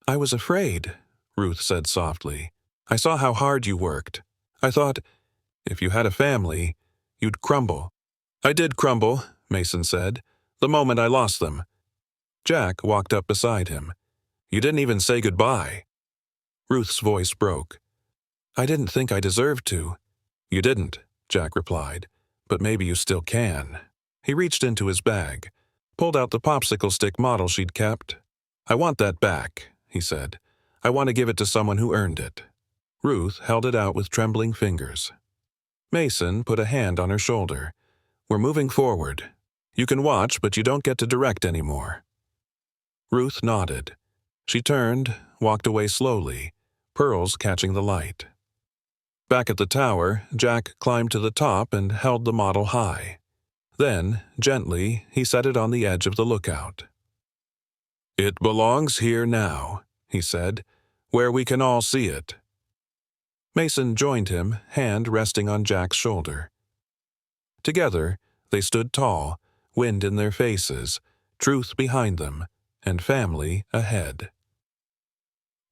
"I was afraid," Ruth said softly. "I saw how hard you worked. I thought, if you had a family, you'd crumble." "I did crumble," Mason said, "the moment I lost them." Jack walked up beside him. "You didn't even say goodbye." Ruth's voice broke. "I didn't think I deserved to." "You didn't," Jack replied, "but maybe you still can." He reached into his bag, pulled out the popsicle stick model she'd kept. "I want that back," he said. "I want to give it to someone who earned it." Ruth held it out with trembling fingers. Mason put a hand on her shoulder. "We're moving forward. You can watch, but you don't get to direct anymore." Ruth nodded. She turned, walked away slowly, pearls catching the light. Back at the tower, Jack climbed to the top and held the model high. Then, gently, he set it on the edge of the lookout. "It belongs here now," he said, "where we can all see it." Mason joined him, hand resting on Jack's shoulder. Together, they stood tall, wind in their faces, truth behind them, and family ahead.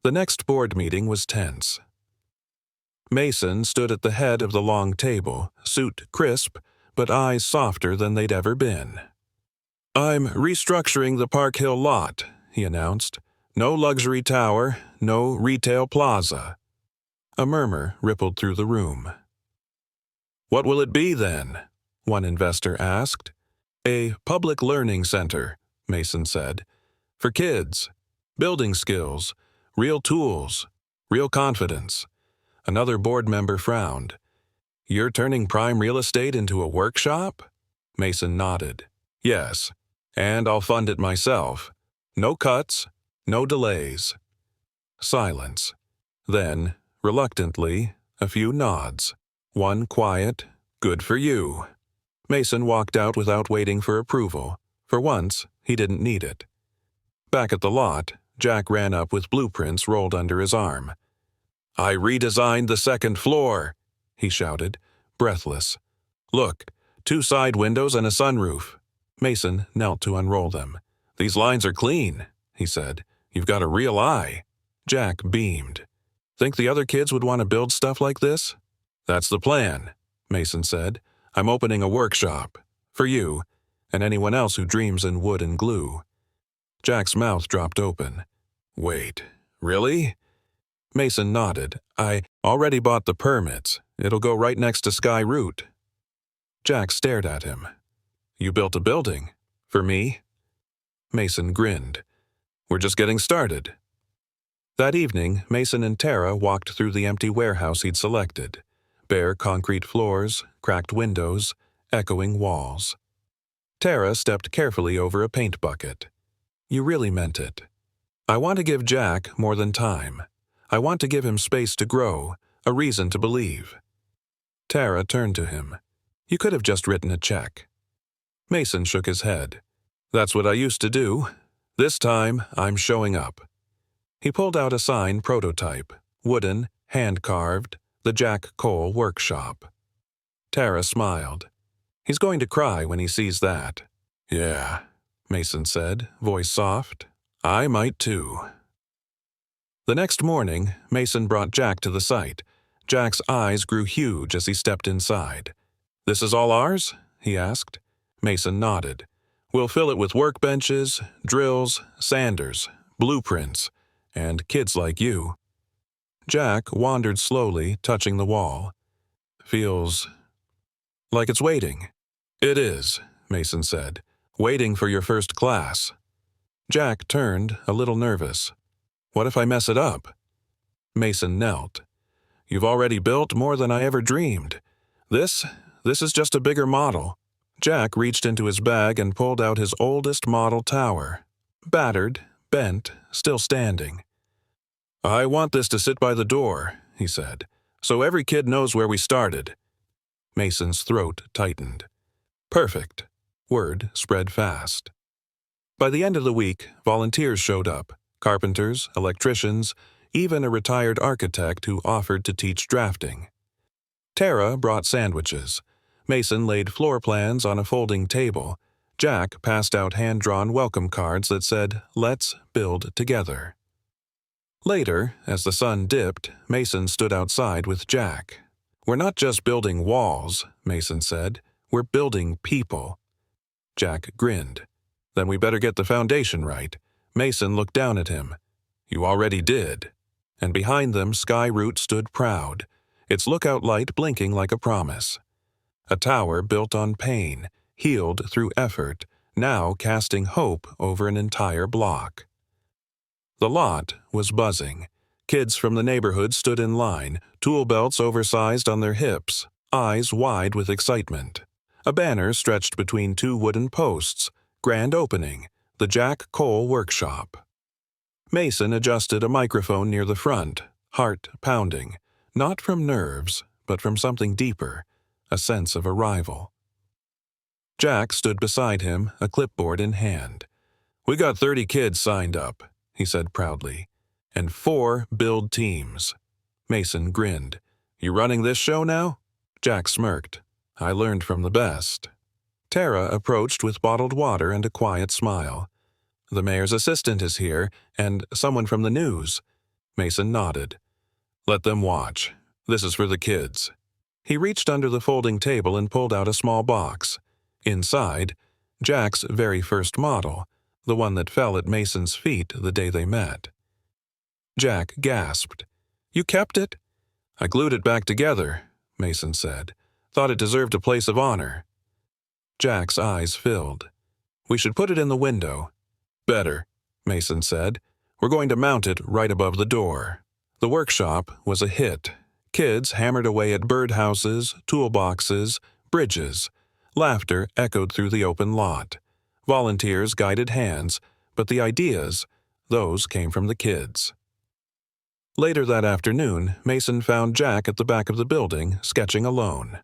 The next board meeting was tense. Mason stood at the head of the long table, suit crisp, but eyes softer than they'd ever been. "I'm restructuring the Park Hill lot," he announced. "No luxury tower, no retail plaza." A murmur rippled through the room. "What will it be then?" one investor asked. "A public learning center," Mason said. "For kids. Building skills, real tools, real confidence." Another board member frowned. "You're turning prime real estate into a workshop?" Mason nodded. "Yes, and I'll fund it myself. No cuts, no delays." Silence. Then, reluctantly, a few nods. One quiet, "Good for you." Mason walked out without waiting for approval. For once, he didn't need it. Back at the lot, Jack ran up with blueprints rolled under his arm. "I redesigned the second floor," he shouted, breathless. "Look, 2 side windows and a sunroof." Mason knelt to unroll them. "These lines are clean," he said. "You've got a real eye." Jack beamed. "Think the other kids would want to build stuff like this?" "That's the plan," Mason said. "I'm opening a workshop. For you, and anyone else who dreams in wood and glue." Jack's mouth dropped open. "Wait, really?" Mason nodded. "I already bought the permits. It'll go right next to Sky Route." Jack stared at him. "You built a building? For me?" Mason grinned. "We're just getting started." That evening, Mason and Tara walked through the empty warehouse he'd selected. Bare concrete floors, cracked windows, echoing walls. Tara stepped carefully over a paint bucket. "You really meant it. I want to give Jack more than time. I want to give him space to grow, a reason to believe." Tara turned to him. "You could have just written a check." Mason shook his head. "That's what I used to do. This time, I'm showing up." He pulled out a sign prototype, wooden, hand-carved, the Jack Cole Workshop. Tara smiled. "He's going to cry when he sees that." "Yeah," Mason said, voice soft. "I might too." The next morning, Mason brought Jack to the site. Jack's eyes grew huge as he stepped inside. "This is all ours?" he asked. Mason nodded. "We'll fill it with workbenches, drills, sanders, blueprints, and kids like you." Jack wandered slowly, touching the wall. "Feels like it's waiting." "It is," Mason said. "Waiting for your first class." Jack turned, a little nervous. "What if I mess it up?" Mason knelt. "You've already built more than I ever dreamed. This is just a bigger model." Jack reached into his bag and pulled out his oldest model tower. Battered, bent, still standing. "I want this to sit by the door," he said, "so every kid knows where we started." Mason's throat tightened. "Perfect." Word spread fast. By the end of the week, volunteers showed up. Carpenters, electricians, even a retired architect who offered to teach drafting. Tara brought sandwiches. Mason laid floor plans on a folding table. Jack passed out hand-drawn welcome cards that said, "Let's build together." Later, as the sun dipped, Mason stood outside with Jack. "We're not just building walls," Mason said. "We're building people." Jack grinned. "Then we better get the foundation right." Mason looked down at him. "You already did." And behind them, Sky Route stood proud, its lookout light blinking like a promise. A tower built on pain, healed through effort, now casting hope over an entire block. The lot was buzzing. Kids from the neighborhood stood in line, tool belts oversized on their hips, eyes wide with excitement. A banner stretched between 2 wooden posts. Grand opening, the Jack Cole Workshop. Mason adjusted a microphone near the front, heart pounding, not from nerves, but from something deeper, a sense of arrival. Jack stood beside him, a clipboard in hand. "We got 30 kids signed up," he said proudly, "and 4 build teams." Mason grinned. "You running this show now?" Jack smirked. "I learned from the best." Tara approached with bottled water and a quiet smile. "The mayor's assistant is here, and someone from the news." Mason nodded. "Let them watch. This is for the kids." He reached under the folding table and pulled out a small box. Inside, Jack's very first model, the one that fell at Mason's feet the day they met. Jack gasped. "You kept it?" "I glued it back together," Mason said. "Thought it deserved a place of honor." Jack's eyes filled. "We should put it in the window." "Better," Mason said. "We're going to mount it right above the door." The workshop was a hit. Kids hammered away at birdhouses, toolboxes, bridges. Laughter echoed through the open lot. Volunteers guided hands, but the ideas, those came from the kids. Later that afternoon, Mason found Jack at the back of the building, sketching alone.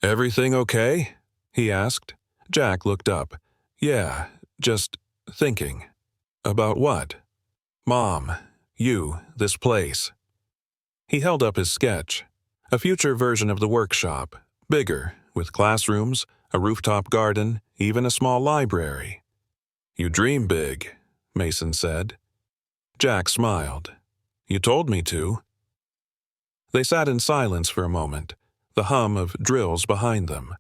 "Everything okay?" he asked. Jack looked up. "Yeah, just thinking." "About what?" "Mom, you, this place." He held up his sketch. A future version of the workshop, bigger, with classrooms, a rooftop garden, even a small library. "You dream big," Mason said. Jack smiled. "You told me to." They sat in silence for a moment, the hum of drills behind them.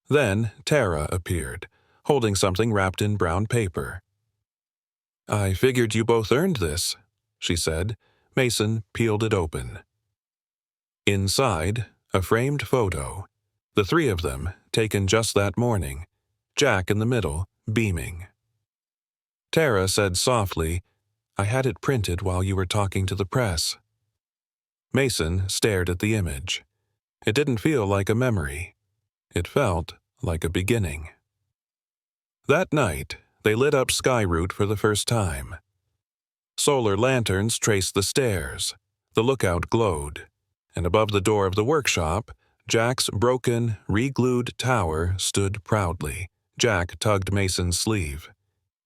Then Tara appeared, holding something wrapped in brown paper. "I figured you both earned this," she said. Mason peeled it open. Inside, a framed photo. The three of them, taken just that morning. Jack in the middle, beaming. Tara said softly, "I had it printed while you were talking to the press." Mason stared at the image. It didn't feel like a memory. It felt like a beginning. That night, they lit up Sky Route for the first time. Solar lanterns traced the stairs. The lookout glowed. And above the door of the workshop, Jack's broken, re-glued tower stood proudly. Jack tugged Mason's sleeve.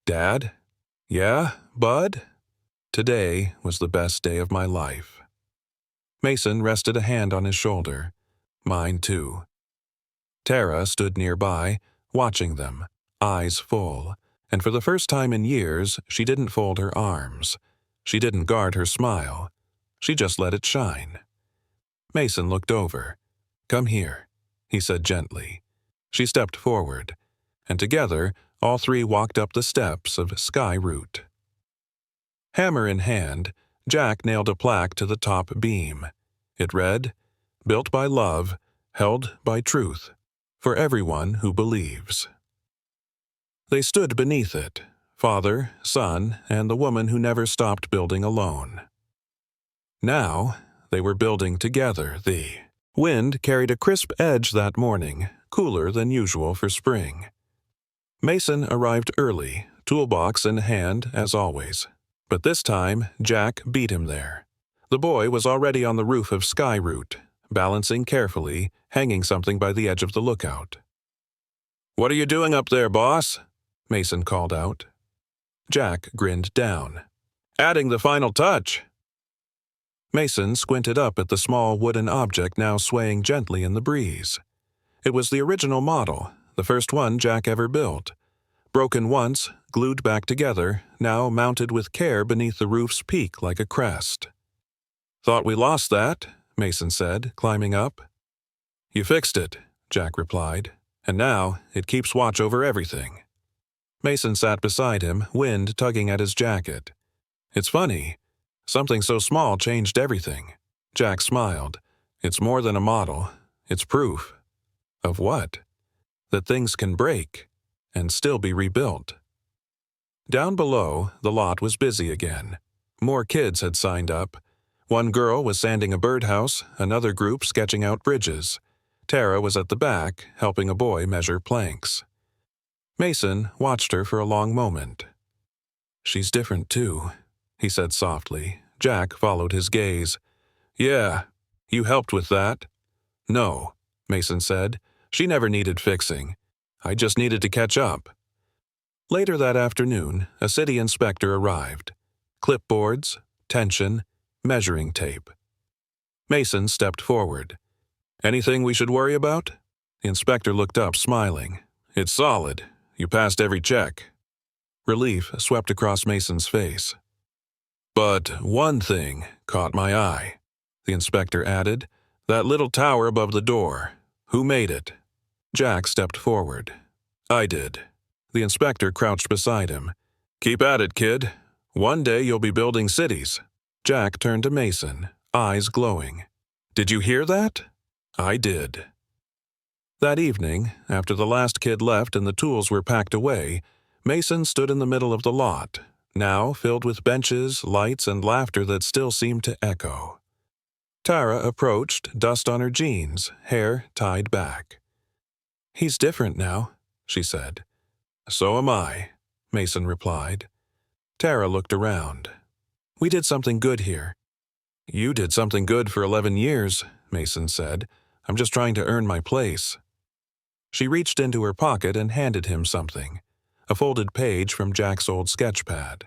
"Dad? Yeah, Bud? Today was the best day of my life." Mason rested a hand on his shoulder. "Mine too." Tara stood nearby, watching them, eyes full, and for the first time in years, she didn't fold her arms. She didn't guard her smile. She just let it shine. Mason looked over. "Come here," he said gently. She stepped forward, and together, all three walked up the steps of Sky Route. Hammer in hand, Jack nailed a plaque to the top beam. It read, "Built by love, held by truth, for everyone who believes." They stood beneath it, father, son, and the woman who never stopped building alone. Now, they were building together. The wind carried a crisp edge that morning, cooler than usual for spring. Mason arrived early, toolbox in hand as always. But this time, Jack beat him there. The boy was already on the roof of Sky Route, balancing carefully, hanging something by the edge of the lookout. "What are you doing up there, boss?" Mason called out. Jack grinned down. "Adding the final touch." Mason squinted up at the small wooden object now swaying gently in the breeze. It was the original model, the first one Jack ever built. Broken once, glued back together, now mounted with care beneath the roof's peak like a crest. "Thought we lost that," Mason said, climbing up. "You fixed it," Jack replied, "and now it keeps watch over everything." Mason sat beside him, wind tugging at his jacket. "It's funny. Something so small changed everything." Jack smiled. "It's more than a model. It's proof." "Of what?" "That things can break and still be rebuilt." Down below, the lot was busy again. More kids had signed up. One girl was sanding a birdhouse, another group sketching out bridges. Tara was at the back, helping a boy measure planks. Mason watched her for a long moment. "She's different, too," he said softly. Jack followed his gaze. "Yeah, you helped with that." "No," Mason said. "She never needed fixing. I just needed to catch up." Later that afternoon, a city inspector arrived. Clipboards, tension, measuring tape. Mason stepped forward. "Anything we should worry about?" The inspector looked up, smiling. "It's solid. You passed every check." Relief swept across Mason's face. "But one thing caught my eye," the inspector added. "That little tower above the door. Who made it?" Jack stepped forward. "I did." The inspector crouched beside him. "Keep at it, kid. One day you'll be building cities." Jack turned to Mason, eyes glowing. "Did you hear that?" "I did." That evening, after the last kid left and the tools were packed away, Mason stood in the middle of the lot, now filled with benches, lights, and laughter that still seemed to echo. Tara approached, dust on her jeans, hair tied back. "He's different now," she said. "So am I," Mason replied. Tara looked around. "We did something good here," You did something good for 11 years, Mason said. I'm just trying to earn my place. She reached into her pocket and handed him something, a folded page from Jack's old sketchpad.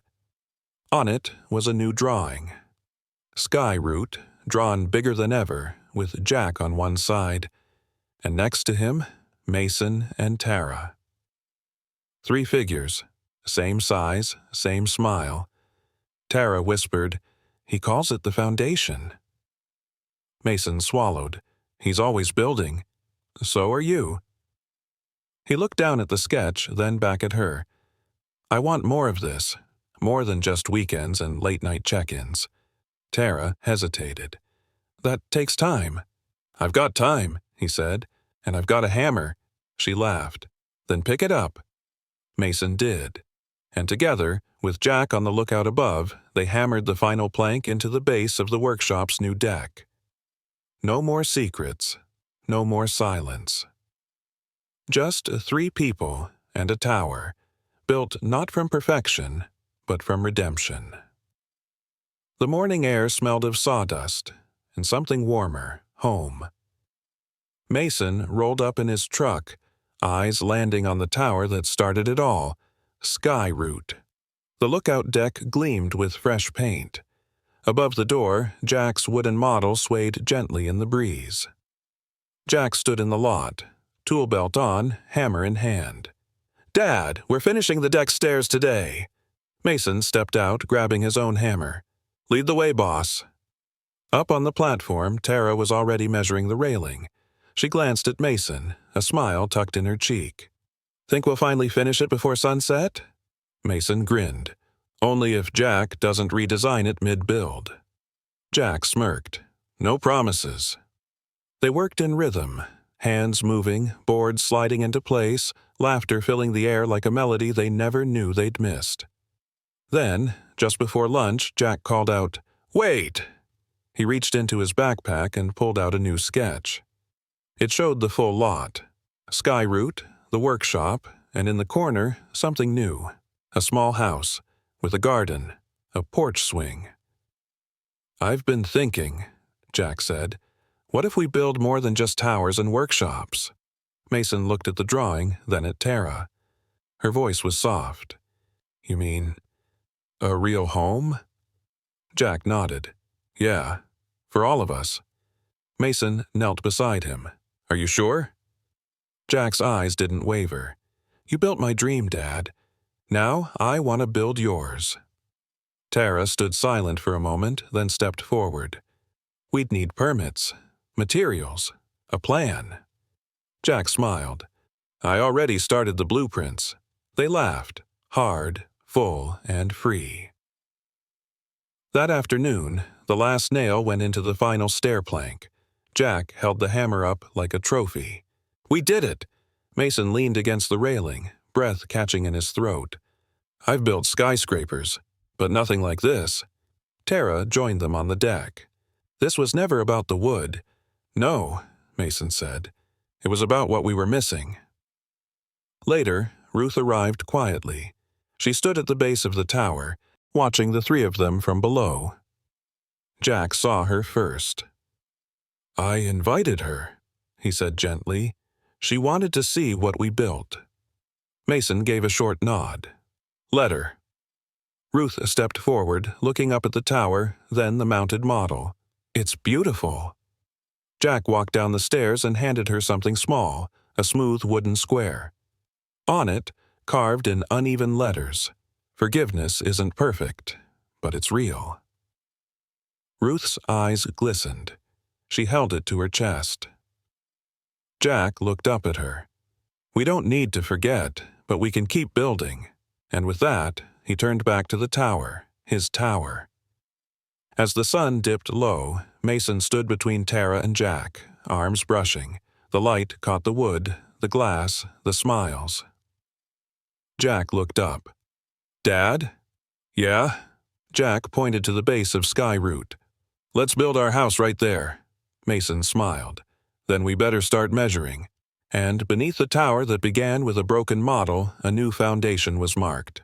On it was a new drawing. Sky root, drawn bigger than ever, with Jack on one side, and next to him, Mason and Tara. 3 figures, same size, same smile. Tara whispered, "He calls it the foundation." Mason swallowed. "He's always building. So are you." He looked down at the sketch, then back at her. "I want more of this, more than just weekends and late-night check-ins." Tara hesitated. "That takes time." "I've got time," he said, "and I've got a hammer." She laughed. "Then pick it up." Mason did. And together, with Jack on the lookout above, they hammered the final plank into the base of the workshop's new deck. No more secrets, no more silence. Just 3 people and a tower, built not from perfection, but from redemption. The morning air smelled of sawdust and something warmer, home. Mason rolled up in his truck, eyes landing on the tower that started it all, Sky Root. The lookout deck gleamed with fresh paint. Above the door, Jack's wooden model swayed gently in the breeze. Jack stood in the lot, tool belt on, hammer in hand. "Dad, we're finishing the deck stairs today." Mason stepped out, grabbing his own hammer. "Lead the way, boss." Up on the platform, Tara was already measuring the railing. She glanced at Mason, a smile tucked in her cheek. "Think we'll finally finish it before sunset?" Mason grinned. "Only if Jack doesn't redesign it mid-build." Jack smirked. "No promises." They worked in rhythm, hands moving, boards sliding into place, laughter filling the air like a melody they never knew they'd missed. Then, just before lunch, Jack called out, "Wait!" He reached into his backpack and pulled out a new sketch. It showed the full lot. Sky Root, the workshop, and in the corner, something new. A small house, with a garden, a porch swing. "I've been thinking," Jack said. "What if we build more than just towers and workshops?" Mason looked at the drawing, then at Tara. Her voice was soft. "You mean a real home?" Jack nodded. "Yeah, for all of us." Mason knelt beside him. "Are you sure?" Jack's eyes didn't waver. "You built my dream, Dad. Now I want to build yours." Tara stood silent for a moment, then stepped forward. "We'd need permits, materials, a plan." Jack smiled. "I already started the blueprints." They laughed, hard, full, and free. That afternoon, the last nail went into the final stair plank. Jack held the hammer up like a trophy. "We did it!" Mason leaned against the railing, breath catching in his throat. "I've built skyscrapers, but nothing like this." Tara joined them on the deck. "This was never about the wood." "No," Mason said. "It was about what we were missing." Later, Ruth arrived quietly. She stood at the base of the tower, watching the 3 of them from below. Jack saw her first. "I invited her," he said gently. "She wanted to see what we built." Mason gave a short nod. "Let her." Ruth stepped forward, looking up at the tower, then the mounted model. "It's beautiful." Jack walked down the stairs and handed her something small, a smooth wooden square. On it, carved in uneven letters, "Forgiveness isn't perfect, but it's real." Ruth's eyes glistened. She held it to her chest. Jack looked up at her. "We don't need to forget, but we can keep building." And with that, he turned back to the tower, his tower. As the sun dipped low, Mason stood between Tara and Jack, arms brushing. The light caught the wood, the glass, the smiles. Jack looked up. "Dad?" "Yeah?" Jack pointed to the base of Sky Root. "Let's build our house right there." Mason smiled. "Then we better start measuring." And beneath the tower that began with a broken model, a new foundation was marked.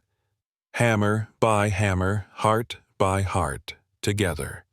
Hammer by hammer, heart by heart, together.